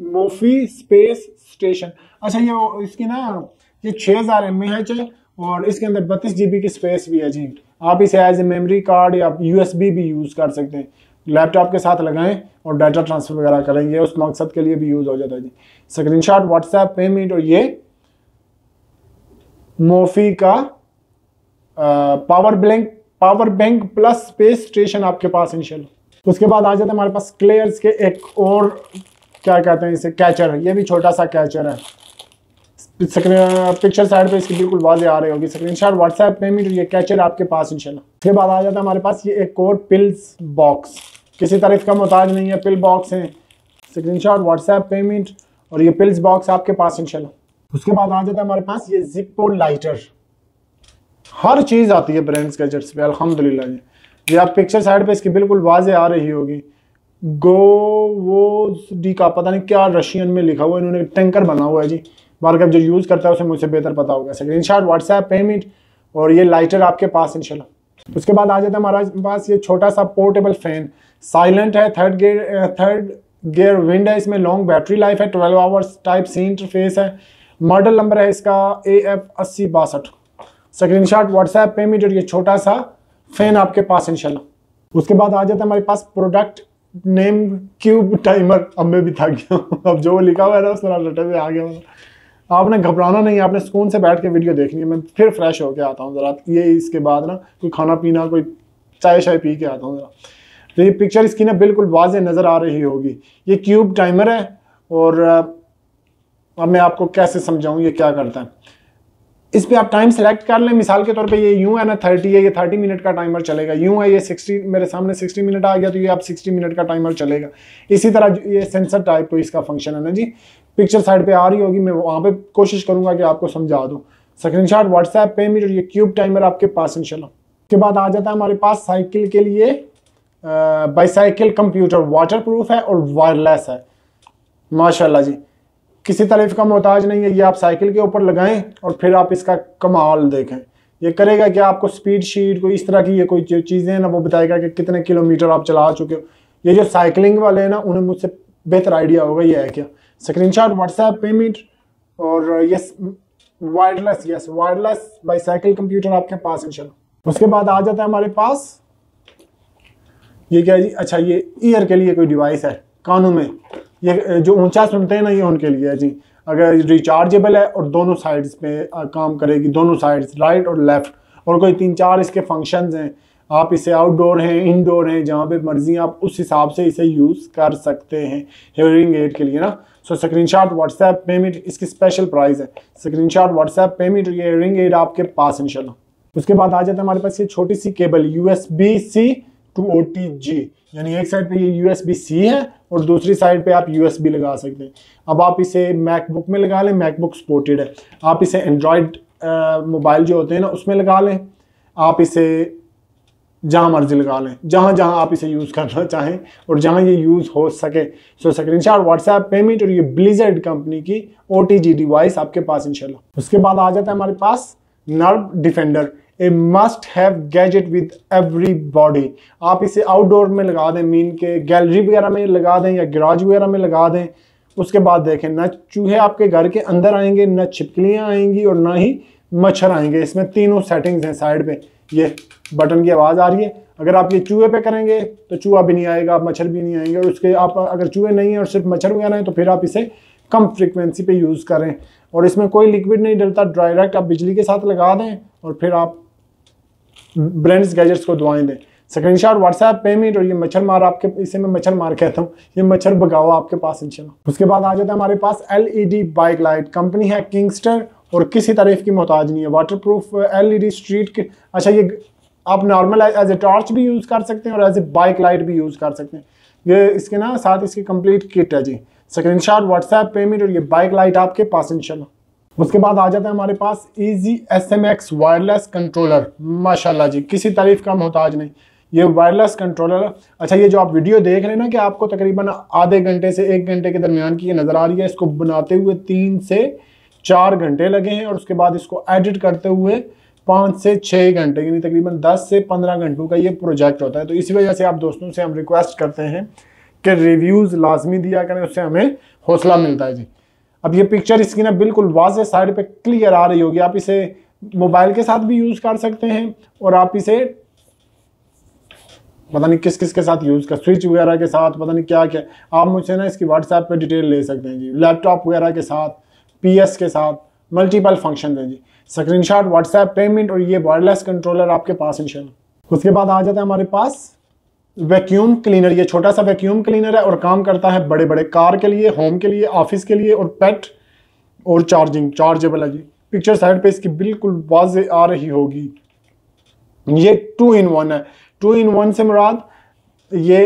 मोफी स्पेस स्टेशन। अच्छा, ये इसकी ना ये 6000 mAh है और इसके अंदर 32 GB की स्पेस भी है जी। आप इसे एज ए मेमोरी कार्ड या USB भी यूज कर सकते हैं, लैपटॉप के साथ लगाएं और डाटा ट्रांसफर वगैरह करेंगे, उस मकसद के लिए भी यूज हो जाता है जी। स्क्रीनशॉट, व्हाट्सएप पेमेंट और ये मोफी का power bank plus space station आपके पास इंशाल्लाह। उसके बाद आ जाता है हमारे पास क्लेयर्स के एक और क्या कहते हैं इसे, कैचर। ये भी छोटा सा कैचर है। पिक्चर साइड पे इसकी बिल्कुल वाज़ेह आ रही होगी। स्क्रीनशॉट, व्हाट्सएप पेमेंट और ये कैचर आपके पास इंशाल्लाह। उसके बाद आ जाता है हमारे पास ये एक और पिल्स बॉक्स, किसी तारीफ का मोहताज नहीं है, पिल बॉक्स है। स्क्रीनशॉट, व्हाट्सएप पेमेंट और ये पिल्स बॉक्स आपके पास इंशाल्लाह। उसके बाद आ जाता है हमारे पास ये जिप्पो लाइटर। हर चीज़ आती है ब्रांड्स गैजेट्स पे अल्हम्दुलिल्लाह जी। ये आप पिक्चर साइड पे इसकी बिल्कुल वाज़ेह आ रही होगी। डी का पता नहीं क्या रशियन में लिखा हुआ है, इन्होंने टैंकर बना हुआ है जी। बार जो यूज़ करता है उसे मुझसे बेहतर पता होगा। स्क्रीनशॉट, व्हाट्सएप पेमेंट और ये लाइटर आपके पास इंशाल्लाह। उसके बाद आ जाता है हमारे पास ये छोटा सा पोर्टेबल फैन, साइलेंट है, थर्ड गियर विंड है, इसमें लॉन्ग बैटरी लाइफ है, 12 आवर्स, टाइप सी इंटरफेस है, मॉडल नंबर है इसका AF8062। स्क्रीनशॉट, व्हाट्सएप पेमेंट और ये छोटा सा फैन आपके पास इंशाल्लाह। उसके बाद आ जाता है हमारे पास प्रोडक्ट नेम क्यूब टाइमर। अब मैं भी थक गया हूँ, अब जो लिखा हुआ है ना उस तरह रटे में आ गया। आपने घबराना नहीं है, आपने सुकून से बैठ के वीडियो देखनी है। मैं फिर फ्रेश होके आता हूँ ज़रा, ये इसके बाद ना कोई खाना पीना, कोई चाय शाय पी के आता हूँ ज़रा। तो ये पिक्चर इसकी ना बिल्कुल वाज़ेह नज़र आ रही होगी। ये क्यूब टाइमर है और अब मैं आपको कैसे समझाऊँ ये क्या करता है। इस पर आप टाइम सेलेक्ट कर लें। मिसाल के तौर पे ये यूँ है ना 30 है, ये 30 मिनट का टाइमर चलेगा। यूँ है ये 60, मेरे सामने 60 मिनट आ गया तो ये आप 60 मिनट का टाइमर चलेगा। इसी तरह ये सेंसर टाइप को इसका फंक्शन है ना जी। पिक्चर साइड पे आ रही होगी, मैं वहाँ पे कोशिश करूँगा कि आपको समझा दूँ। स्क्रीनशॉट, व्हाट्सएप पेमेंट और ये क्यूब टाइमर आपके पास इंशाल्लाह। उसके बाद आ जाता है हमारे पास साइकिल के लिए बाईसाइकिल कंप्यूटर, वाटर प्रूफ है और वायरलेस है। माशाल्लाह जी, किसी तारीफ का मोहताज नहीं है। ये आप साइकिल के ऊपर लगाएं और फिर आप इसका कमाल देखें। ये करेगा कि आपको स्पीड शीट कोई इस तरह की ये कोई चीज़ें हैं ना, वो बताएगा कि कितने किलोमीटर आप चला चुके हो। ये जो साइकिलिंग वाले हैं ना, उन्हें मुझसे बेहतर आइडिया होगा ये है क्या। स्क्रीनशॉट, व्हाट्सएप पेमेंट और यस वायरलेस बाईसाइकिल कंप्यूटर आपके पास इंशाल्लाह। उसके बाद आ जाता है हमारे पास ये क्या जी, अच्छा ये ईयर के लिए कोई डिवाइस है, कानों में ये जो ऊंचा सुनते हैं ना, ये उनके लिए है जी। अगर रिचार्जेबल है और दोनों साइड्स पे काम करेगी, दोनों साइड्स राइट और लेफ्ट, और कोई 3-4 इसके फंक्शंस हैं। आप इसे आउटडोर हैं, इनडोर हैं, जहाँ पे मर्जी आप उस हिसाब से इसे यूज़ कर सकते हैं हेयरिंग एड के लिए ना। सो स्क्रीनशॉट, व्हाट्सएप पेमेंट, इसकी स्पेशल प्राइस है। स्क्रीनशॉट, व्हाट्सएप पेमेंट और ये हेयरिंग एड आपके पास इंशाल्लाह। उसके बाद आ जाता है हमारे पास ये छोटी सी केबल USB-C to OTG, यानी एक साइड पे ये USB-C है और दूसरी साइड पे आप USB लगा सकते हैं। अब आप इसे मैकबुक में लगा लें, मैकबुक सपोर्टेड है। आप इसे एंड्रॉयड मोबाइल जो होते हैं ना उसमें लगा लें। आप इसे जहाँ मर्जी लगा लें, जहाँ जहाँ आप इसे यूज़ करना चाहें और जहाँ ये यूज़ हो सके। सो स्क्रीनशॉट, व्हाट्सएप पेमेंट और ये ब्लिज़र्ड कंपनी की OTG डिवाइस आपके पास इंशाल्लाह। उसके बाद आ जाता है हमारे पास nerve defender, a must have gadget with everybody. आप इसे आउटडोर में लगा दें, मीन के गैलरी वगैरह में लगा दें या गैराज वगैरह में लगा दें। उसके बाद देखें, ना चूहे आपके घर के अंदर आएंगे, ना छिपकलियाँ आएंगी और ना ही मच्छर आएंगे। इसमें तीनों सेटिंग्स हैं साइड पे। ये बटन की आवाज़ आ रही है, अगर आप ये चूहे पे करेंगे तो चूहा भी नहीं आएगा, मच्छर भी नहीं आएंगे। और उसके आप अगर चूहे नहीं हैं और सिर्फ मच्छर वगैरह हैं तो फिर आप इसे कम फ्रीक्वेंसी पे यूज़ करें। और इसमें कोई लिक्विड नहीं डलता, डायरेक्ट आप बिजली के साथ लगा दें और फिर आप ब्रांड्स गैजेट्स को दुआएं दें। स्क्रीनशॉट, व्हाट्सएप पेमेंट और ये मच्छर मार आपके, इसे मैं मच्छर मार कहता हूँ, ये मच्छर भगावा आपके पास इंशाल्लाह। उसके बाद आ जाता है हमारे पास LED बाइक लाइट, कंपनी है किंगस्टर और किसी तारीफ की मोहताज नहीं है। वाटर प्रूफ LED स्ट्रीट के, अच्छा ये आप नॉर्मल एज ए टॉर्च भी यूज़ कर सकते हैं और एज ए बाइक लाइट भी यूज़ कर सकते हैं। ये इसके ना साथ इसकी कंप्लीट किट है जी। स्क्रीनशॉट, व्हाट्सएप पेमेंट और ये बाइक लाइट आपके पास इंशाल्लाह। उसके बाद आ जाता है हमारे पास इजी SMX वायरलेस कंट्रोलर। माशाल्लाह जी, किसी तारीफ का मोहताज नहीं, ये वायरलेस कंट्रोलर। अच्छा, ये जो आप वीडियो देख रहे हैं ना कि आपको तकरीबन आधे घंटे से 1 घंटे के दरमियान की ये नज़र आ रही है, इसको बनाते हुए 3 से 4 घंटे लगे हैं और उसके बाद इसको एडिट करते हुए 5 से 6 घंटे, यानी तकरीबन 10 से 15 घंटों का ये प्रोजेक्ट होता है। तो इसी वजह से आप दोस्तों से हम रिक्वेस्ट करते हैं कि रिव्यूज़ लाजमी दिया करें, उससे हमें हौसला मिलता है जी। अब ये पिक्चर इसकी ना बिल्कुल वाज़े साइड पे क्लियर आ रही होगी। आप इसे मोबाइल के साथ भी यूज़ कर सकते हैं और आप इसे पता नहीं किस किस के साथ यूज़ कर, स्विच वगैरह के साथ, पता नहीं क्या क्या, आप मुझसे ना इसकी व्हाट्सएप पे डिटेल ले सकते हैं जी। लैपटॉप वगैरह के साथ, PS के साथ, मल्टीपल फंक्शन है जी। स्क्रीनशॉट, व्हाट्सएप, पेमेंट और ये वायरलेस कंट्रोलर आपके पास इंशाल्लाह। उसके बाद आ जाता है हमारे पास वैक्यूम क्लीनर। ये छोटा सा वैक्यूम क्लीनर है और काम करता है बड़े बड़े कार के लिए, होम के लिए, ऑफिस के लिए और पेट और चार्जेबल है जी। पिक्चर साइड पे इसकी बिल्कुल वाज़े आ रही होगी। ये 2 in 1 है। 2 in 1 से मुराद ये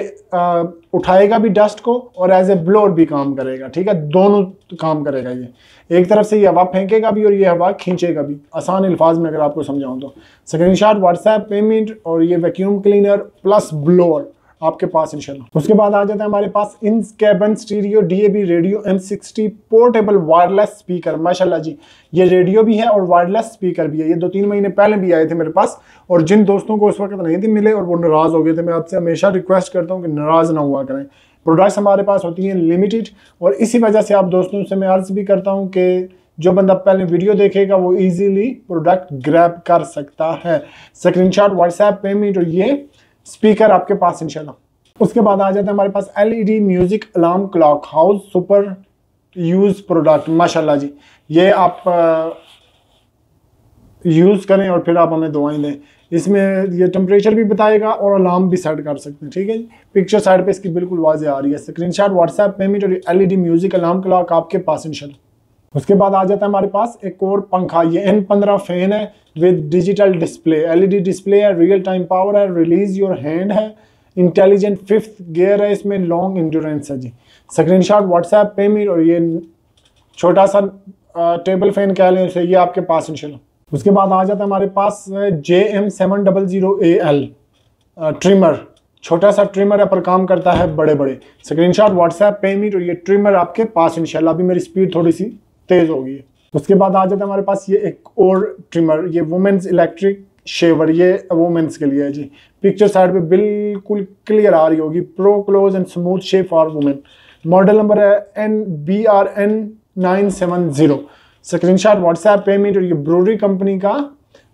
उठाएगा भी डस्ट को और एज ए ब्लोअर भी काम करेगा, ठीक है, दोनों काम करेगा। ये एक तरफ से ये हवा फेंकेगा भी और ये हवा खींचेगा भी, आसान अल्फाज में अगर आपको समझाऊं तो। स्क्रीनशॉट, व्हाट्सएप, पेमेंट और ये वैक्यूम क्लीनर प्लस ब्लोअर आपके पास इंशाल्लाह। उसके बाद आ जाता है हमारे पास in cabin stereo DAB radio M60 portable wireless speaker. माशाल्लाह जी, ये रेडियो भी है और वायरलेस स्पीकर भी है। ये 2-3 महीने पहले भी आए थे मेरे पास और जिन दोस्तों को उस वक्त नहीं थे मिले और वो नाराज़ हो गए थे, मैं आपसे हमेशा रिक्वेस्ट करता हूँ कि नाराज़ ना हुआ करें। प्रोडक्ट्स हमारे पास होती हैं लिमिटेड और इसी वजह से आप दोस्तों से मैं अर्ज़ भी करता हूँ कि जो बंदा पहले वीडियो देखेगा वो इजीली प्रोडक्ट ग्रैब कर सकता है। स्क्रीनशॉट, व्हाट्सएप, पेमेंट और ये स्पीकर आपके पास इंशाल्लाह। उसके बाद आ जाता है हमारे पास LED music alarm clock house super use product. माशाल्लाह जी, ये आप यूज़ करें और फिर आप हमें दुआएं दें। इसमें ये टेम्परेचर भी बताएगा और अलार्म भी सेट कर सकते हैं, ठीक है जी। पिक्चर साइड पे इसकी बिल्कुल वाज़े आ रही है। स्क्रीनशॉट, व्हाट्सएप, पेमेंट और LED म्यूजिक अलार्म क्लॉक आपके पास इंशाल्लाह। उसके बाद आ जाता है हमारे पास एक और पंखा। ये N15 फैन है with digital display, LED display है, रियल टाइम पावर है, रिलीज योर हैंड है, इंटेलिजेंट 5th गियर है, इसमें लॉन्ग इंड्योरेंस है जी। स्क्रीनशॉट, व्हाट्सएप, पेमेंट और ये छोटा सा टेबल फैन कह लें उसे, ये आपके पास इंशाल्लाह। उसके बाद आ जाता है हमारे पास JM700AL ट्रिमर। छोटा सा ट्रिमर है पर काम करता है बड़े बड़े। स्क्रीनशॉट, व्हाट्सएप, पेमेंट और ये ट्रिमर आपके पास इंशाल्लाह। अभी मेरी स्पीड थोड़ी सी तेज होगी। उसके बाद आ जाता है हमारे पास ये एक और ट्रिमर, ये वुमेन्स इलेक्ट्रिक शेवर, ये वुमेन्स के लिए है जी। पिक्चर साइड पे बिल्कुल क्लियर आ रही होगी। Pro close and smooth shave for women. Model number है BRN 970। स्क्रीनशॉट, व्हाट्सएप, पेमेंट और ये ब्रोरी कंपनी का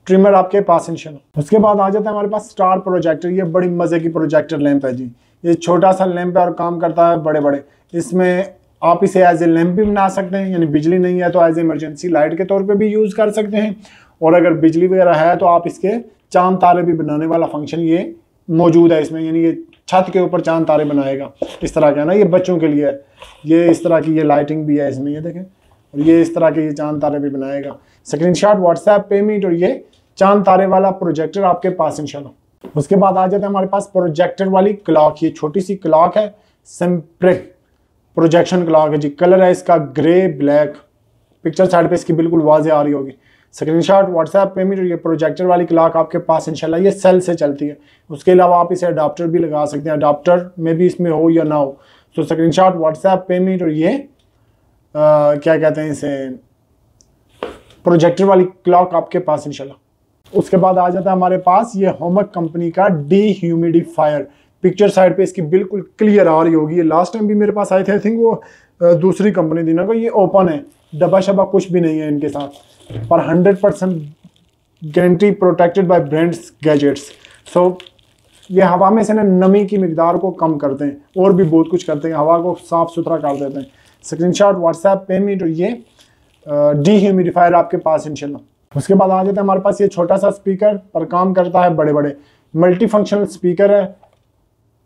ट्रिमर आपके पास इंशाल्लाह। उसके बाद आ जाता है हमारे पास स्टार प्रोजेक्टर। ये बड़ी मजे की प्रोजेक्टर लैंप है जी। ये छोटा सा लैंप है और काम करता है बड़े बड़े। इसमें आप इसे एज ए लैंप भी बना सकते हैं, यानी बिजली नहीं है तो एज ए इमरजेंसी लाइट के तौर पे भी यूज़ कर सकते हैं, और अगर बिजली वगैरह है तो आप इसके चांद तारे भी बनाने वाला फंक्शन ये मौजूद है इसमें, यानी ये छत के ऊपर चांद तारे बनाएगा। इस तरह का है ना, ये बच्चों के लिए है। ये इस तरह की ये लाइटिंग भी है इसमें, ये देखें, और ये इस तरह के ये चांद तारे भी बनाएगा। स्क्रीनशॉट, व्हाट्सएप, पेमेंट और ये चांद तारे वाला प्रोजेक्टर आपके पास इंशाल्लाह। उसके बाद आ जाता है हमारे पास प्रोजेक्टर वाली क्लॉक। ये छोटी सी क्लॉक है, सिंप्रे प्रोजेक्शन क्लॉक है जी। कलर है इसका ग्रे ब्लैक। पिक्चर साइड पे इसकी बिल्कुल वाज़े आ रही होगी। स्क्रीनशॉट, व्हाट्सएप, पेमेंट और ये प्रोजेक्टर वाली क्लॉक आपके पास इंशाल्लाह। ये सेल से चलती है। उसके अलावा आप इसे अडाप्टर भी लगा सकते हैं, अडाप्टर में भी इसमें हो या ना हो। तो स्क्रीनशॉट, व्हाट्सएप, पेमेंट और ये क्या कहते हैं इसे, प्रोजेक्टर वाली क्लॉक आपके पास इंशाल्लाह। उसके बाद आ जाता है हमारे पास ये होमक कंपनी का डीह्यूमिडिफायर। पिक्चर साइड पे इसकी बिल्कुल क्लियर आ रही होगी। ये लास्ट टाइम भी मेरे पास आए थे, आई थिंक वो दूसरी कंपनी थी ना को। ये ओपन है, डब्बा शब्बा कुछ भी नहीं है इनके साथ, पर 100% guarantee protected by brands gadgets. So ये हवा में से ना नमी की मिकदार को कम करते हैं और भी बहुत कुछ करते हैं, हवा को साफ सुथरा कर देते हैं। स्क्रीनशॉट, व्हाट्सएप, पेमेंट और ये डीह्यूमिडिफायर आपके पास इंशाल्लाह। उसके बाद आ जाता है हमारे पास ये छोटा सा स्पीकर, पर काम करता है बड़े बड़े। मल्टी फंक्शनल स्पीकर है,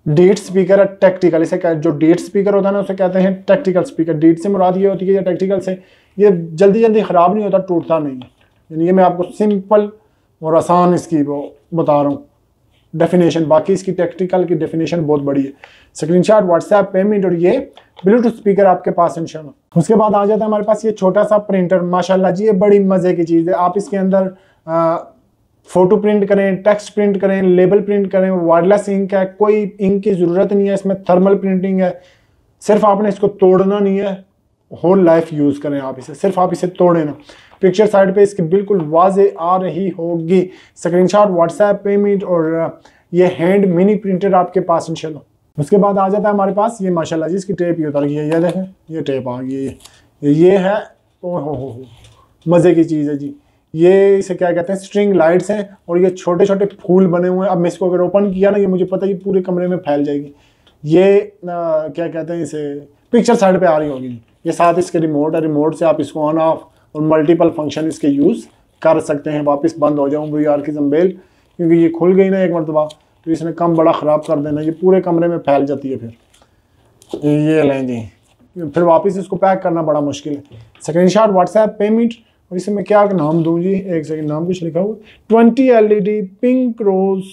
डेट स्पीकर है, टैक्टिकल। इसे जो डेट स्पीकर होता है ना उसे कहते हैं टैक्टिकल स्पीकर। डेट से मुराद ये होती है, या टैक्टिकल से ये जल्दी जल्दी ख़राब नहीं होता, टूटता नहीं है। यानी ये मैं आपको सिंपल और आसान इसकी वो बता रहा हूँ। डेफिनेशन, बाकी इसकी टेक्निकल की डेफिनेशन बहुत बड़ी है। स्क्रीनशॉट, व्हाट्सएप पेमेंट और ये ब्लूटूथ स्पीकर आपके पास इंशाल्लाह। उसके बाद आ जाता है हमारे पास ये छोटा सा प्रिंटर, माशाल्लाह जी ये बड़ी मजे की चीज़ है। आप इसके अंदर फोटो प्रिंट करें, टेक्स्ट प्रिंट करें, लेबल प्रिंट करें, वायरलेस इंक है, कोई इंक की ज़रूरत नहीं है, इसमें थर्मल प्रिंटिंग है। सिर्फ आपने इसको तोड़ना नहीं है, होल लाइफ यूज़ करें आप इसे, सिर्फ आप इसे तोड़ें ना। पिक्चर साइड पे इसकी बिल्कुल वाजे आ रही होगी। स्क्रीनशॉट, व्हाट्सएप पेमेंट और ये हैंड मिनी प्रिंटर आपके पास इंशाल्लाह। उसके बाद आ जाता है हमारे पास ये माशाल्लाह जी इसकी टेप ही उतर गई है, ये देखें ये टेप आ गई है, ये है ओ हो मज़े की चीज़ है जी। ये इसे क्या कहते हैं, स्ट्रिंग लाइट्स हैं और ये छोटे छोटे फूल बने हुए हैं। अब मैं इसको अगर ओपन किया ना, ये मुझे पता है ये पूरे कमरे में फैल जाएगी। ये क्या कहते हैं इसे, पिक्चर साइड पे आ रही होगी। ये साथ इसके रिमोट है, रिमोट से आप इसको ऑन ऑफ और मल्टीपल फंक्शन इसके यूज़ कर सकते हैं। वापस बंद हो जाऊँ VR की जम्बेल, क्योंकि ये खुल गई ना एक मरतबा तो इसने कम बड़ा ख़राब कर देना, ये पूरे कमरे में फैल जाती है। फिर ये लें जी, फिर वापस इसको पैक करना बड़ा मुश्किल है। स्क्रीनशॉट, व्हाट्सएप पेमेंट और इसे मैं क्या नाम दूँ जी, एक सेकंड, नाम कुछ लिखा हुआ 20 LED पिंक रोज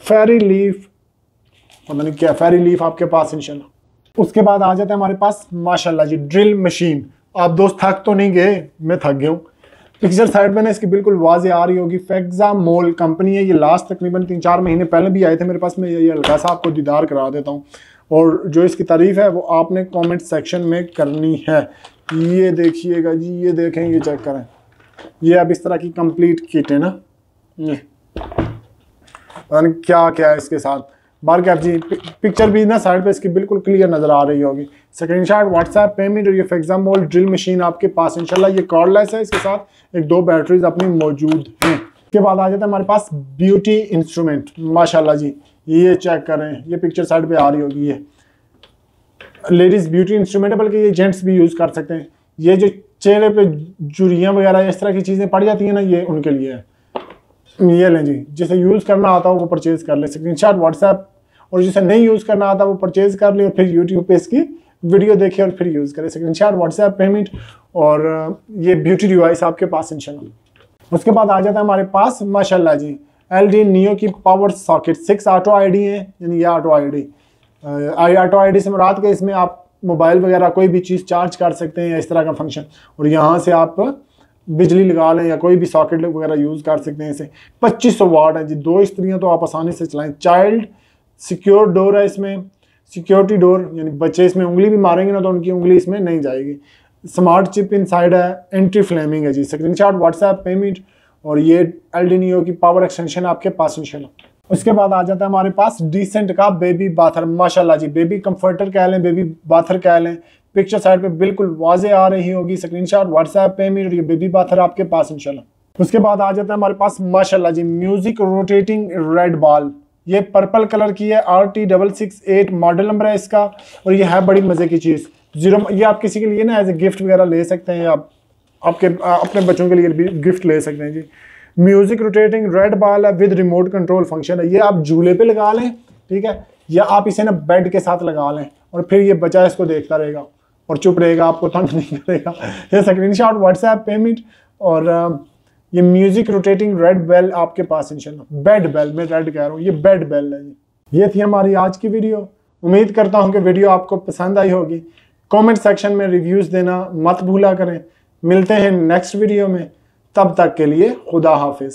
फेरी लीफ, पता नहीं क्या फेरी लीफ आपके पास इंशाल्लाह। उसके बाद आ जाता है हमारे पास माशाल्लाह जी ड्रिल मशीन। आप दोस्त थक तो नहीं गए, मैं थक गया हूँ। पिक्चर साइड में ना इसकी बिल्कुल वाजे आ रही होगी। फेक्सामोल कंपनी है, ये लास्ट तकरीबन 3-4 महीने पहले भी आए थे मेरे पास। मैं ये हल्का सा आपको दीदार करा देता हूँ और जो इसकी तारीफ़ है वो आपने कमेंट सेक्शन में करनी है। ये देखिएगा जी, ये देखें, ये चेक करें, ये अब इस तरह की कंप्लीट किट है ना, ये पता नहीं क्या क्या है इसके साथ। बार कैप जी, पिक्चर भी ना साइड पे इसकी बिल्कुल क्लियर नज़र आ रही होगी। स्क्रीनशॉट, व्हाट्सएप पेमेंट और ये फेक्सामोल ड्रिल मशीन आपके पास इंशाल्लाह। ये कॉर्डलेस है, इसके साथ 1-2 बैटरीज अपनी मौजूद हैं। इसके बाद आ जाता है हमारे पास ब्यूटी इंस्ट्रूमेंट, माशाल्लाह जी ये चेक करें, ये पिक्चर साइड पे आ रही होगी। ये लेडीज़ ब्यूटी इंस्ट्रूमेंट है, बल्कि ये जेंट्स भी यूज़ कर सकते हैं। ये जो चेहरे पे जुरियाँ वगैरह इस तरह की चीज़ें पड़ जाती हैं ना, ये उनके लिए है। ये लें जी, जिसे यूज़ करना आता हो वो परचेज़ कर ले। स्क्रीनशॉट, व्हाट्सएप और जिसे नहीं यूज़ करना आता वो परचेज़ कर ले और फिर यूट्यूब पे इसकी वीडियो देखे और फिर यूज़ करे। स्क्रीनशॉट, व्हाट्सएप पेमेंट और ये ब्यूटी डिवाइस आपके पास इंशाल्लाह। उसके बाद आ जाता है हमारे पास माशाल्लाह जी LG नियो की पावर सॉकेट 6 ऑटो ID है, यानी ये ऑटो ID से मुराद के इसमें आप मोबाइल वगैरह कोई भी चीज़ चार्ज कर सकते हैं या इस तरह का फंक्शन, और यहाँ से आप बिजली लगा लें या कोई भी सॉकेट वगैरह यूज़ कर सकते हैं। इसे 2500 वाट है जी, 2 स्त्रियाँ तो आप आसानी से चलाएं। चाइल्ड सिक्योर डोर है इसमें, सिक्योरिटी डोर, यानी बच्चे इसमें उंगली भी मारेंगे ना तो उनकी उंगली इसमें नहीं जाएगी। स्मार्ट चिप इनसाइड है, एंटी फ्लेमिंग है जी। स्क्रीनशॉट, व्हाट्सएप पेमेंट और ये LG नियो की पावर एक्सटेंशन आपके पास इंशाल्लाह। उसके बाद आ जाता है हमारे पास डिसेंट का बेबी बाथर, माशाल्लाह जी बेबी कंफर्टर कह लें, बेबी बाथर कह लें। पिक्चर साइड पे बिल्कुल वाजे आ रही होगी। स्क्रीनशॉट, व्हाट्सएप पेमेंट और ये बेबी बाथर आपके पास इंशाल्लाह। उसके बाद आ जाता है हमारे पास माशाल्लाह जी म्यूजिक रोटेटिंग रेड बॉल, ये पर्पल कलर की है, RT668 मॉडल नंबर है इसका और ये है बड़ी मज़े की चीज़। ये आप किसी के लिए ना एज ए गिफ्ट वगैरह ले सकते हैं, आप अपने बच्चों के लिए भी गिफ्ट ले सकते हैं जी। म्यूजिक रोटेटिंग रेड बॉल है विद रिमोट कंट्रोल फंक्शन है। ये आप झूले पे लगा लें, ठीक है, या आप इसे ना बेड के साथ लगा लें और फिर ये बच्चा इसको देखता रहेगा और चुप रहेगा, आपको तंग नहीं करेगा। ये स्क्रीनशॉट, व्हाट्सएप पेमेंट और ये म्यूजिक रोटेटिंग रेड बेल आपके पास इंशाल्लाह। बेड बेल, मैं रेड कह रहा हूँ, ये बेड बेल है। ये थी हमारी आज की वीडियो। उम्मीद करता हूँ कि वीडियो आपको पसंद आई होगी। कमेंट सेक्शन में रिव्यूज़ देना मत भूला करें। मिलते हैं नेक्स्ट वीडियो में, तब तक के लिए खुदा हाफिज़।